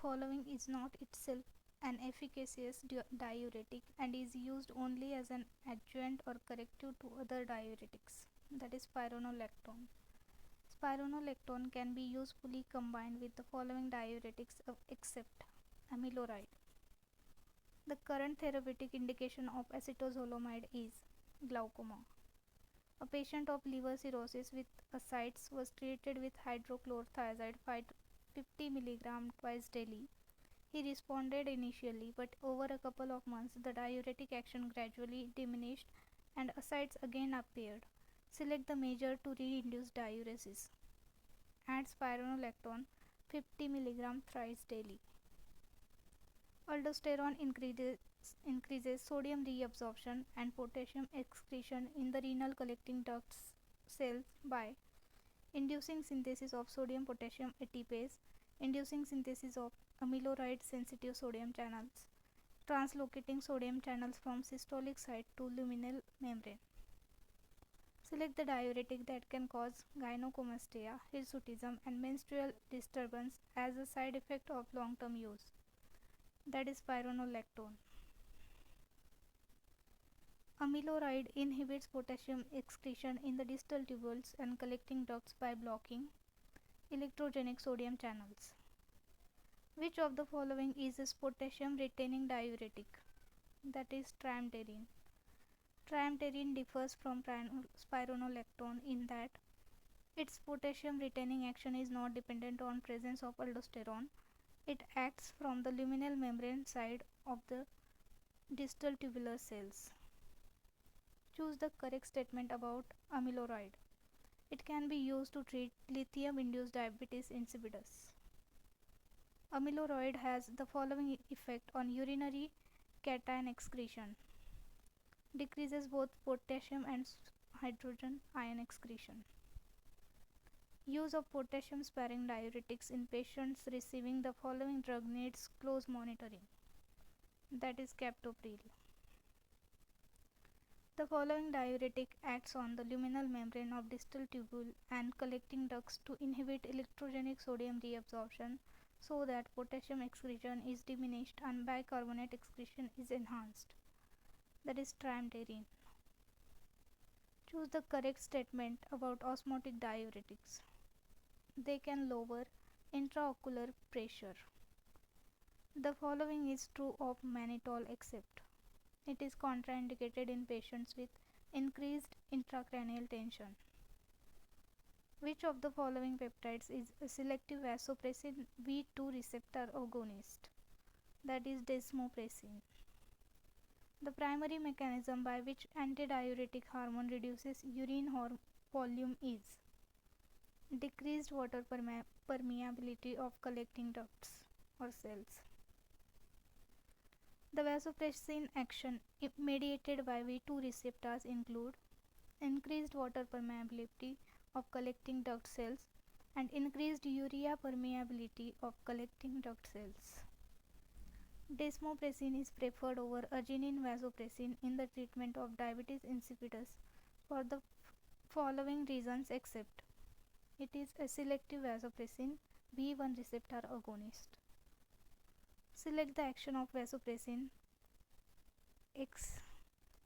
following is not itself an efficacious diuretic and is used only as an adjunct or corrective to other diuretics, that is spironolactone. Spironolactone can be usefully combined with the following diuretics except amiloride. The current therapeutic indication of acetazolamide is glaucoma. A patient of liver cirrhosis with ascites was treated with hydrochlorothiazide 50 mg twice daily. He responded initially, but over a couple of months the diuretic action gradually diminished and ascites again appeared. Select the measure to re-induce diuresis. Add spironolactone 50 mg thrice daily. Aldosterone increases sodium reabsorption and potassium excretion in the renal collecting duct cells by inducing synthesis of sodium potassium ATPase, inducing synthesis of amiloride sensitive sodium channels, translocating sodium channels from systolic site to luminal membrane. Select the diuretic that can cause gynecomastia, hirsutism, and menstrual disturbance as a side effect of long term use, that is spironolactone. Amiloride inhibits potassium excretion in the distal tubules and collecting ducts by blocking electrogenic sodium channels. Which of the following is a potassium retaining diuretic? That is triamterene. Triamterene differs from spironolactone in that its potassium retaining action is not dependent on presence of aldosterone. It acts from the luminal membrane side of the distal tubular cells. Choose the correct statement about amiloride. It can be used to treat lithium-induced diabetes insipidus. Amiloride has the following effect on urinary cation excretion. Decreases both potassium and hydrogen ion excretion. Use of potassium sparing diuretics in patients receiving the following drug needs close monitoring, that is captopril. The following diuretic acts on the luminal membrane of distal tubule and collecting ducts to inhibit electrogenic sodium reabsorption so that potassium excretion is diminished and bicarbonate excretion is enhanced, that is triamterene. Choose the correct statement about osmotic diuretics. They can lower intraocular pressure. The following is true of mannitol except it is contraindicated in patients with increased intracranial tension. Which of the following peptides is a selective vasopressin V2 receptor agonist? That is desmopressin. The primary mechanism by which antidiuretic hormone reduces urine volume is decreased water permeability of collecting ducts or cells. The vasopressin action mediated by V2 receptors include increased water permeability of collecting duct cells and increased urea permeability of collecting duct cells. Desmopressin is preferred over arginine vasopressin in the treatment of diabetes insipidus for the following reasons except it is a selective vasopressin V1 receptor agonist. Select the action of vasopressin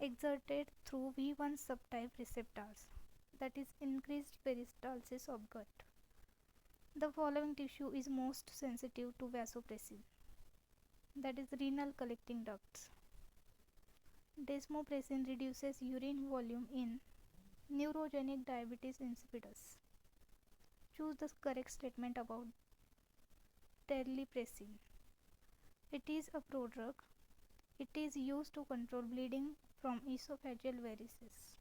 exerted through V1 subtype receptors, that is increased peristalsis of gut. The following tissue is most sensitive to vasopressin, that is renal collecting ducts. Desmopressin reduces urine volume in neurogenic diabetes insipidus. Choose the correct statement about terlipressin. It is a prodrug. It is used to control bleeding from esophageal varices.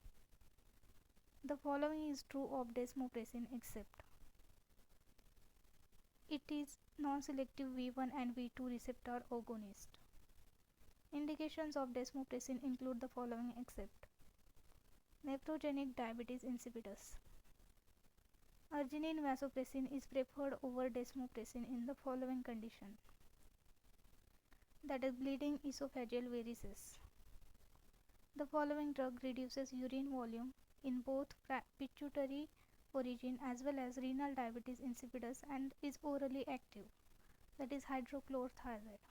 The following is true of desmopressin except it is non-selective V1 and V2 receptor agonist. Indications of desmopressin include the following except nephrogenic diabetes insipidus. Arginine vasopressin is preferred over desmopressin in the following condition, that is bleeding esophageal varices. The following drug reduces urine volume in both pituitary origin as well as renal diabetes insipidus and is orally active, that is hydrochlorothiazide.